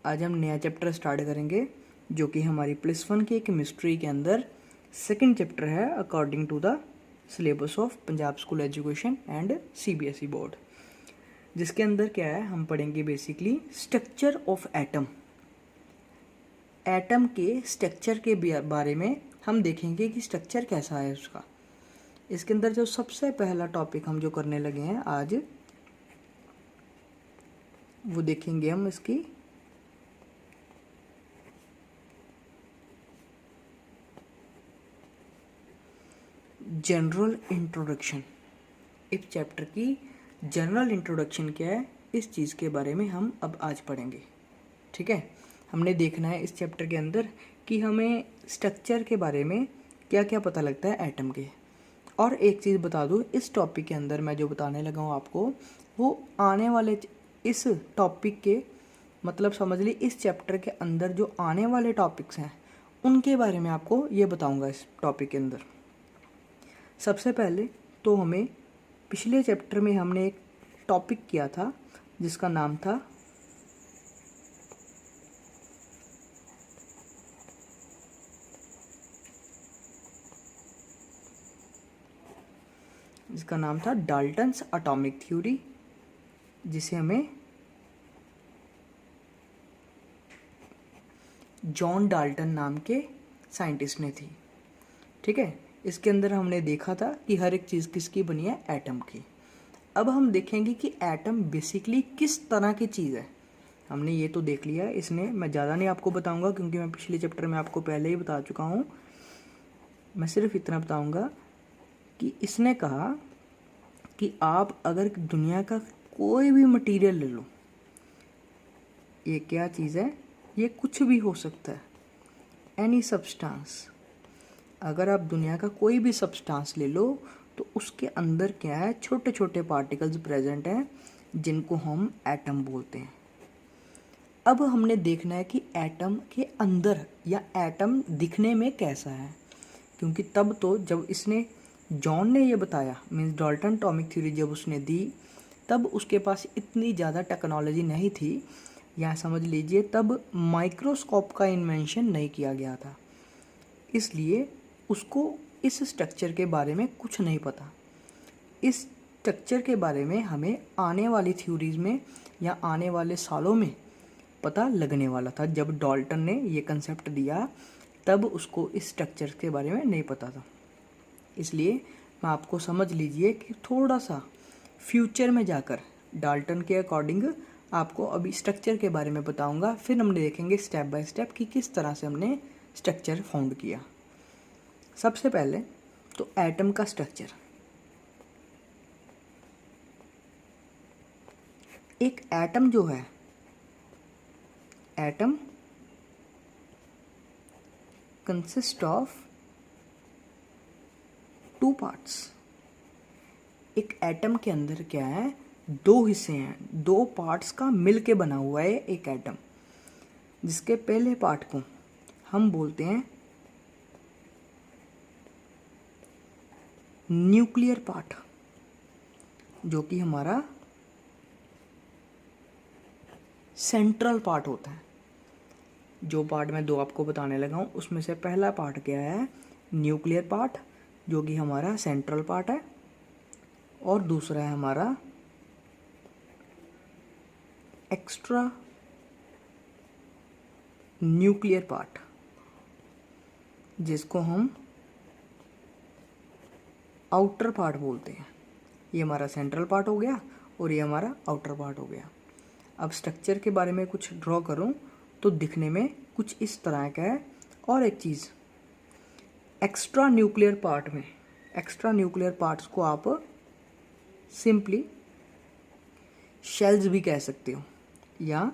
आज हम नया चैप्टर स्टार्ट करेंगे जो कि हमारी +1 के केमिस्ट्री के अंदर सेकंड चैप्टर है according to the syllabus of Punjab school education and CBSE board, जिसके अंदर क्या है हम पढ़ेंगे basically structure of atom. Atom के स्ट्रक्चर के बारे में हम देखेंगे कि स्ट्रक्चर कैसा है उसका। इसके अंदर जो सबसे पहला टॉपिक हम जो करने लगे हैं आज, वो देखेंगे हम इसकी जनरल इंट्रोडक्शन। इस चैप्टर की जनरल इंट्रोडक्शन क्या है, इस चीज़ के बारे में हम अब आज पढ़ेंगे। ठीक है, हमने देखना है इस चैप्टर के अंदर कि हमें स्ट्रक्चर के बारे में क्या क्या पता लगता है एटम के। और एक चीज़ बता दूँ, इस टॉपिक के अंदर मैं जो बताने लगा हूँ आपको, वो आने वाले इस टॉपिक के मतलब समझ ली इस चैप्टर के अंदर जो आने वाले टॉपिक्स हैं उनके बारे में आपको ये बताऊंगा इस टॉपिक के अंदर। सबसे पहले तो हमें पिछले चैप्टर में हमने एक टॉपिक किया था जिसका नाम था डाल्टन्स एटॉमिक थ्योरी, जिसे हमें जॉन डाल्टन नाम के साइंटिस्ट ने थी। ठीक है, इसके अंदर हमने देखा था कि हर एक चीज़ किसकी बनी है, एटम की। अब हम देखेंगे कि एटम बेसिकली किस तरह की चीज़ है। हमने ये तो देख लिया है, इसने मैं ज़्यादा नहीं आपको बताऊंगा क्योंकि मैं पिछले चैप्टर में आपको पहले ही बता चुका हूँ। मैं सिर्फ इतना बताऊंगा कि इसने कहा कि आप अगर दुनिया का कोई भी मटेरियल ले लो, ये क्या चीज़ है, ये कुछ भी हो सकता है, एनी सब्सटेंस। अगर आप दुनिया का कोई भी सब्सटेंस ले लो तो उसके अंदर क्या है, छोटे छोटे पार्टिकल्स प्रेजेंट हैं जिनको हम एटम बोलते हैं। अब हमने देखना है कि एटम के अंदर या एटम दिखने में कैसा है, क्योंकि तब तो जब इसने जॉन ने ये बताया, मीन्स डाल्टन एटॉमिक थ्योरी जब उसने दी, तब उसके पास इतनी ज़्यादा टेक्नोलॉजी नहीं थी, या समझ लीजिए तब माइक्रोस्कोप का इन्वेंशन नहीं किया गया था, इसलिए उसको इस स्ट्रक्चर के बारे में कुछ नहीं पता। इस स्ट्रक्चर के बारे में हमें आने वाली थ्योरीज में या आने वाले सालों में पता लगने वाला था। जब डाल्टन ने ये कंसेप्ट दिया तब उसको इस स्ट्रक्चर के बारे में नहीं पता था, इसलिए मैं आपको समझ लीजिए कि थोड़ा सा फ्यूचर में जाकर डाल्टन के अकॉर्डिंग आपको अभी स्ट्रक्चर के बारे में बताऊंगा। फिर हम देखेंगे स्टेप बाय स्टेप कि किस तरह से हमने स्ट्रक्चर फाउंड किया। सबसे पहले तो एटम का स्ट्रक्चर। एक एटम जो है, एटम कंसिस्ट ऑफ 2 पार्ट्स। एक एटम के अंदर क्या है, 2 हिस्से हैं, 2 पार्ट्स का मिलके बना हुआ है एक एटम, जिसके पहले पार्ट को हम बोलते हैं न्यूक्लियर पार्ट, जो कि हमारा सेंट्रल पार्ट होता है। जो पार्ट मैं 2 आपको बताने लगा हूँ उसमें से पहला पार्ट क्या है, न्यूक्लियर पार्ट, जो कि हमारा सेंट्रल पार्ट है, और दूसरा है हमारा एक्स्ट्रा न्यूक्लियर पार्ट, जिसको हम आउटर पार्ट बोलते हैं। ये हमारा सेंट्रल पार्ट हो गया और ये हमारा आउटर पार्ट हो गया। अब स्ट्रक्चर के बारे में कुछ ड्रॉ करूं तो दिखने में कुछ इस तरह का है। और एक चीज़, एक्स्ट्रा न्यूक्लियर पार्ट में, एक्स्ट्रा न्यूक्लियर पार्ट्स को आप सिंपली शेल्स भी कह सकते हो, या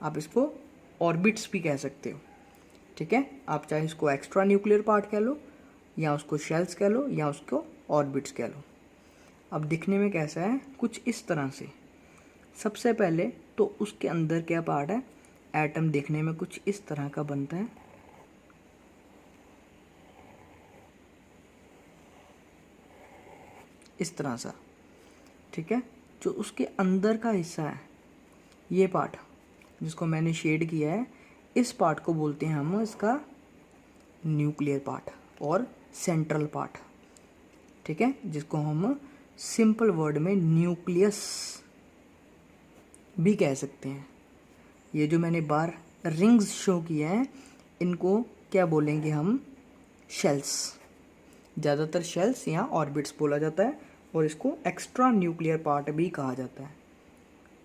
आप इसको ऑर्बिट्स भी कह सकते हो। ठीक है, आप चाहे इसको एक्स्ट्रा न्यूक्लियर पार्ट कह लो, या उसको शेल्स कह लो, या उसको ऑर्बिट्स कह लो। अब दिखने में कैसा है, कुछ इस तरह से। सबसे पहले तो उसके अंदर क्या पार्ट है, एटम देखने में कुछ इस तरह का बनता है। इस तरह सा। ठीक है, जो उसके अंदर का हिस्सा है ये पार्ट जिसको मैंने शेड किया है, इस पार्ट को बोलते हैं हम इसका न्यूक्लियर पार्ट और सेंट्रल पार्ट, ठीक है, जिसको हम सिंपल वर्ड में न्यूक्लियस भी कह सकते हैं। ये जो मैंने बार रिंग्स शो किए हैं, इनको क्या बोलेंगे हम? शेल्स। ज़्यादातर शेल्स या ऑर्बिट्स बोला जाता है और इसको एक्स्ट्रा न्यूक्लियर पार्ट भी कहा जाता है,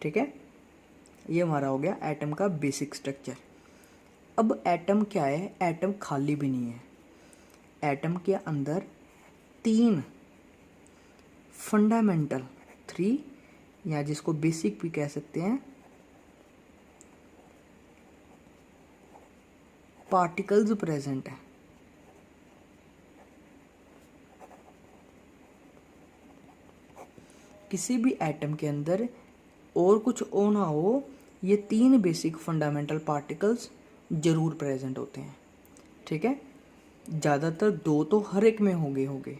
ठीक है। ये हमारा हो गया एटम का बेसिक स्ट्रक्चर। अब एटम क्या है? एटम खाली भी नहीं है। एटम के अंदर 3 फंडामेंटल, 3 या जिसको बेसिक भी कह सकते हैं, पार्टिकल्स प्रेजेंट है। किसी भी एटम के अंदर और कुछ हो ना हो, ये 3 बेसिक फंडामेंटल पार्टिकल्स जरूर प्रेजेंट होते हैं, ठीक है। ज़्यादातर 2 तो हर एक में होंगे,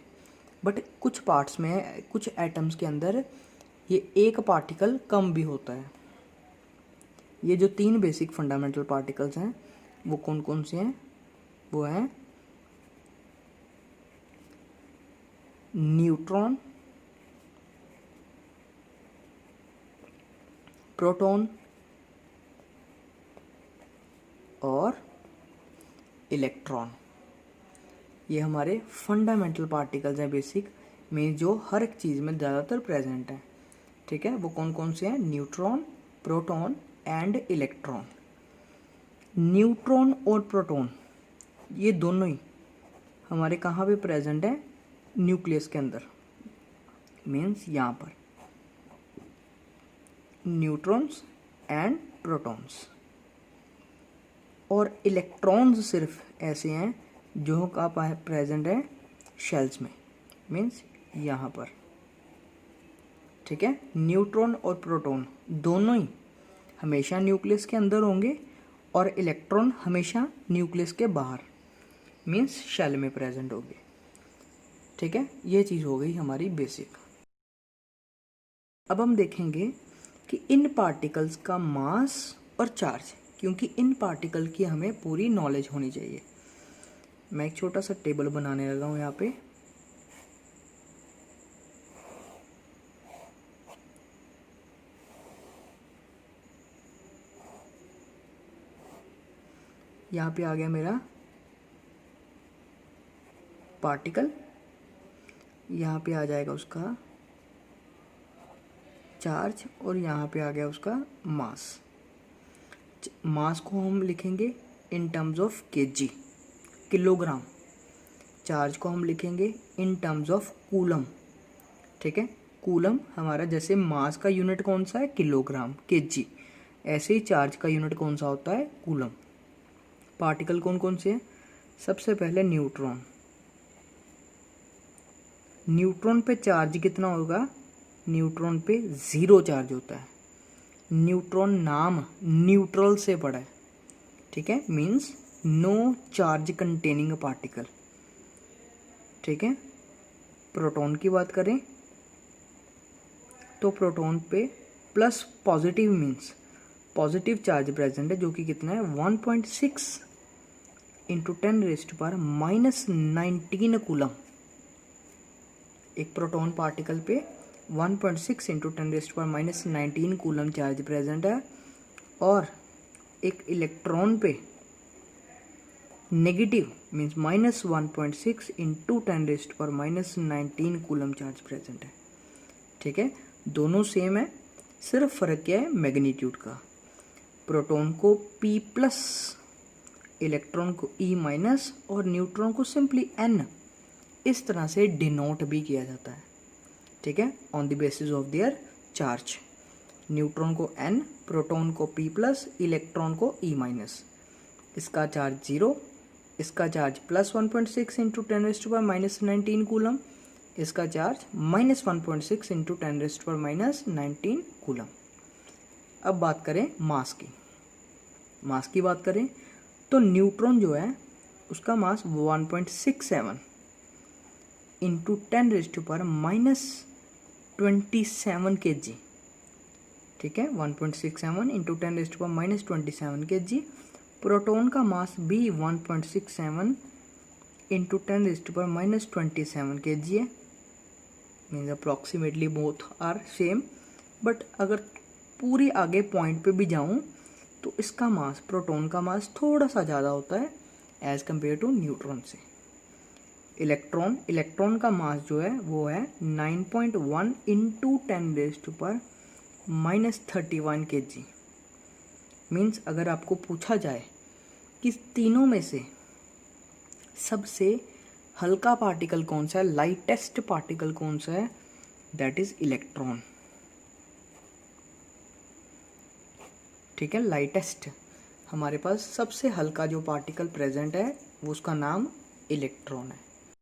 बट कुछ पार्ट्स में, कुछ एटम्स के अंदर ये 1 पार्टिकल कम भी होता है। ये जो 3 बेसिक फंडामेंटल पार्टिकल्स हैं वो कौन कौन से हैं? वो हैं न्यूट्रॉन, प्रोटॉन और इलेक्ट्रॉन। ये हमारे फंडामेंटल पार्टिकल्स हैं बेसिक में, जो हर एक चीज़ में ज़्यादातर प्रेजेंट है, ठीक है। वो कौन कौन से हैं? Neutron, proton and electron. Neutron और प्रोटॉन ये दोनों ही हमारे कहाँ पे प्रेजेंट है? न्यूक्लियस के अंदर, मीन्स यहाँ पर न्यूट्रॉन्स एंड प्रोटॉन्स। और इलेक्ट्रॉन्स सिर्फ ऐसे हैं जो का प्रेजेंट है शेल्स में, मीन्स यहाँ पर, ठीक है। न्यूट्रॉन और प्रोटॉन दोनों ही हमेशा न्यूक्लियस के अंदर होंगे और इलेक्ट्रॉन हमेशा न्यूक्लियस के बाहर, मीन्स शेल में प्रेजेंट होंगे, ठीक है। ये चीज़ हो गई हमारी बेसिक। अब हम देखेंगे कि इन पार्टिकल्स का मास और चार्ज, क्योंकि इन पार्टिकल की हमें पूरी नॉलेज होनी चाहिए। मैं एक छोटा सा टेबल बनाने लगा हूँ यहाँ पे। यहाँ पे आ गया मेरा पार्टिकल, यहाँ पे आ जाएगा उसका चार्ज और यहाँ पे आ गया उसका मास। मास को हम लिखेंगे in terms of KG, kilogram. Charge को हम लिखेंगे इन टर्म्स ऑफ कूलम, ठीक है। कूलम हमारा, जैसे मास का यूनिट कौन सा है? किलोग्राम, केजी, ऐसे ही चार्ज का यूनिट कौन सा होता है? कूलम। पार्टिकल कौन कौन से हैं? सबसे पहले न्यूट्रॉन। न्यूट्रॉन पे चार्ज कितना होगा? न्यूट्रॉन पे 0 चार्ज होता है। न्यूट्रॉन नाम न्यूट्रल से पड़ा है, ठीक है, means no charge containing particle, ठीक है। प्रोटॉन की बात करें तो प्रोटॉन पे plus positive means positive charge present है, जो कि कितना है? 1.6 इंटू 10⁻⁻19 कूलम। एक प्रोटॉन पार्टिकल पे 1.6 इंटू 10⁻⁻19 कूलम चार्ज प्रेजेंट है, और एक इलेक्ट्रॉन पे negative means -1.6 into 10⁻⁻19 coulomb charge present है, ठीक है। दोनों सेम है, सिर्फ फर्क क्या है? मैग्नीट्यूड का। प्रोटॉन को P+, इलेक्ट्रॉन को E- और न्यूट्रॉन को सिंपली N, इस तरह से डिनोट भी किया जाता है, ठीक है, on the basis of their charge. Neutron को N, प्रोटॉन को P+, इलेक्ट्रॉन को E-। इसका चार्ज 0, इसका चार्ज +1.6 इंटू 10⁻⁻19 कूलम, इसका चार्ज -1.6 इंटू 10⁻⁻19 कूलम। अब बात करें मास की। मास की बात करें तो न्यूट्रॉन जो है उसका मास 1.67 इंटू 10⁻⁻27 kg, ठीक है, 1.67 इंटू 10⁻⁻27 kg। प्रोटॉन का मास भी 1.67 इंटू 10⁻⁻27 kg है। Means approximately both are same, but अगर पूरी आगे पॉइंट पे भी जाऊं तो इसका मास, प्रोटॉन का मास थोड़ा सा ज़्यादा होता है एज कम्पेयर टू न्यूट्रॉन से। इलेक्ट्रॉन का मास जो है वो है 9.1 इंटू 10⁻31 kg। मीन्स अगर आपको पूछा जाए कि तीनों में से सबसे हल्का पार्टिकल कौन सा है, लाइटेस्ट पार्टिकल कौन सा है, दैट इज इलेक्ट्रॉन। ठीक है, लाइटेस्ट, हमारे पास सबसे हल्का जो पार्टिकल प्रेजेंट है वो उसका नाम इलेक्ट्रॉन है।